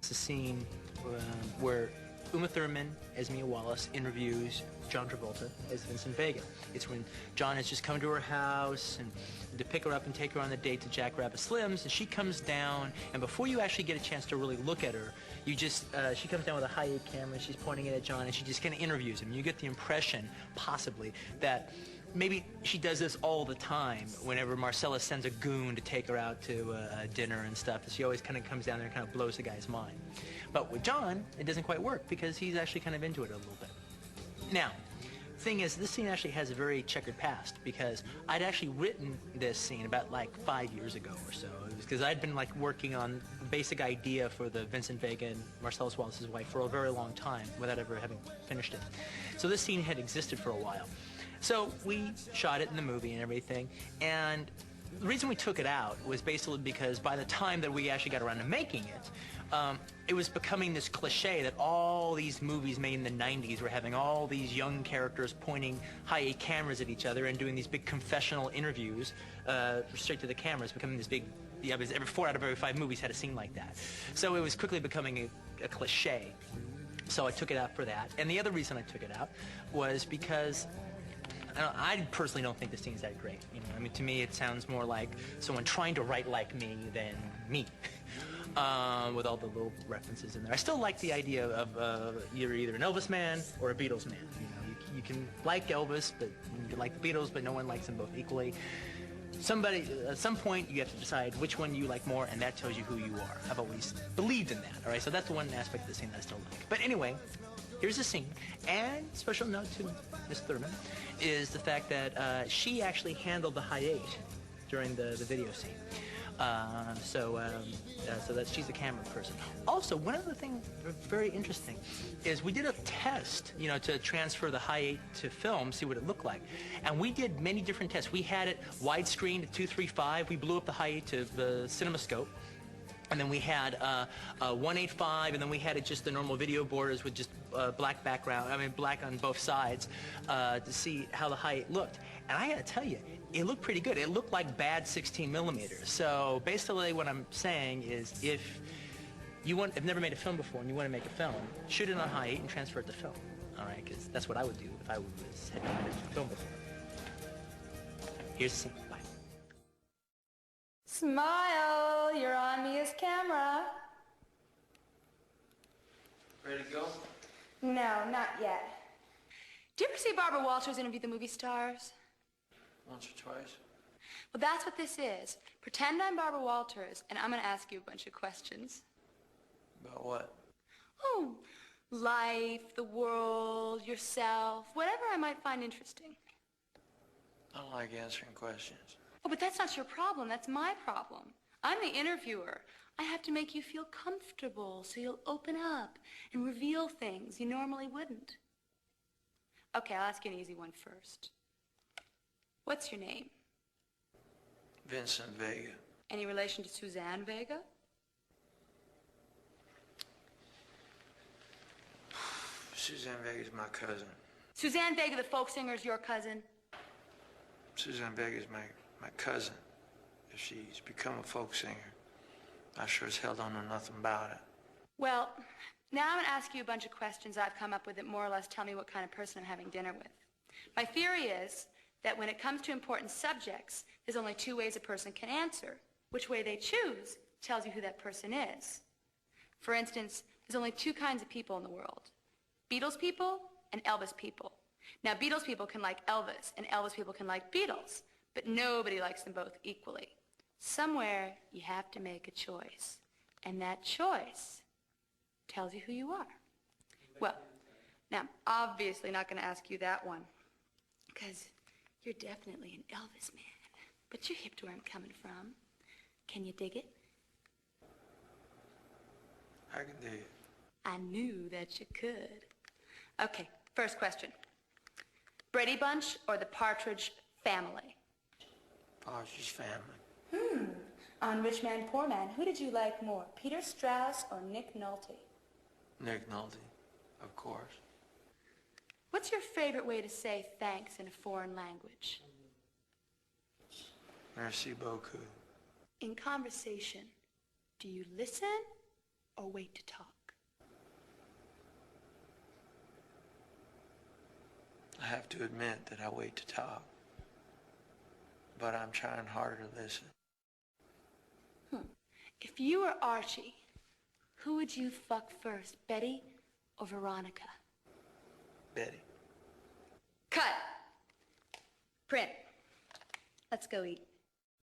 It's a scene where Uma Thurman as Mia Wallace interviews John Travolta as Vincent Vega. It's when John has just come to her house and to pick her up and take her on the date to Jackrabbit Slim's, and she comes down, and before you actually get a chance to really look at her, you just, she comes down with a high-8 camera, she's pointing it at John, and she just kind of interviews him. You get the impression, possibly, that maybe she does this all the time whenever Marcella sends a goon to take her out to dinner and stuff. She always kind of comes down there and kind of blows the guy's mind. But with John, it doesn't quite work because he's actually kind of into it a little bit. Now, the thing is, this scene actually has a very checkered past because I'd actually written this scene about like 5 years ago or so. It was because I'd been like working on the basic idea for the Vincent Vega and Marcellus Wallace's wife for a very long time without ever having finished it. So this scene had existed for a while. So we shot it in the movie and everything, and the reason we took it out was basically because by the time that we actually got around to making it was becoming this cliche that all these movies made in the 90s were having all these young characters pointing high-8 cameras at each other and doing these big confessional interviews straight to the cameras, becoming this big, every 4 out of every 5 movies had a scene like that. So it was quickly becoming a cliche. So I took it out for that. And the other reason I took it out was because I personally don't think this scene is that great. You know, I mean, to me, it sounds more like someone trying to write like me than me, with all the little references in there. I still like the idea of you're either an Elvis man or a Beatles man. You know, you can like Elvis, but you can like the Beatles, but no one likes them both equally. At some point, you have to decide which one you like more, and that tells you who you are. I've always believed in that. All right, so that's the one aspect of the scene that I still like. But anyway, here's the scene, and special note to Miss Thurman is the fact that she actually handled the high-8 during the video scene. So that she's a camera person. Also, one other thing very interesting is we did a test, you know, to transfer the high-8 to film, see what it looked like. And we did many different tests. We had it widescreen to 235. We blew up the high-8 to the CinemaScope. And then we had 185, and then we had it just the normal video borders with just black background, black on both sides, to see how the high-8 looked. And I gotta tell you, it looked pretty good. It looked like bad 16 millimeters. So basically what I'm saying is if you have never made a film before and you want to make a film, shoot it on high-8 and transfer it to film. All right, because that's what I would do if I had never made a film before. Here's the scene. Bye. Smile, you're on Mia's camera. Ready to go? No, not yet. Do you ever see Barbara Walters interview the movie stars? Once or twice. Well, that's what this is. Pretend I'm Barbara Walters, and I'm going to ask you a bunch of questions. About what? Oh, life, the world, yourself, whatever I might find interesting. I don't like answering questions. Oh, but that's not your problem. That's my problem. I'm the interviewer. I have to make you feel comfortable so you'll open up and reveal things you normally wouldn't. Okay, I'll ask you an easy one first. What's your name? Vincent Vega. Any relation to Suzanne Vega? Suzanne Vega's my cousin. Suzanne Vega, the folk singer, is your cousin? Suzanne Vega's my cousin. If she's become a folk singer, I sure as hell don't know nothing about it. Well, now I'm going to ask you a bunch of questions I've come up with that more or less tell me what kind of person I'm having dinner with. My theory is that when it comes to important subjects, there's only 2 ways a person can answer. Which way they choose tells you who that person is. For instance, there's only 2 kinds of people in the world. Beatles people and Elvis people. Now, Beatles people can like Elvis, and Elvis people can like Beatles, but nobody likes them both equally. Somewhere, you have to make a choice, and that choice tells you who you are. Well, now, I'm obviously not going to ask you that one, because you're definitely an Elvis man, but you're hip to where I'm coming from. Can you dig it? I can dig it. I knew that you could. Okay, first question. Brady Bunch or the Partridge Family? Partridge Family. On Rich Man, Poor Man, who did you like more, Peter Strauss or Nick Nolte? Nick Nolte, of course. What's your favorite way to say thanks in a foreign language? Merci beaucoup. In conversation, do you listen or wait to talk? I have to admit that I wait to talk, but I'm trying harder to listen. If you were Archie, who would you fuck first, Betty or Veronica? Betty. Cut. Print. Let's go eat.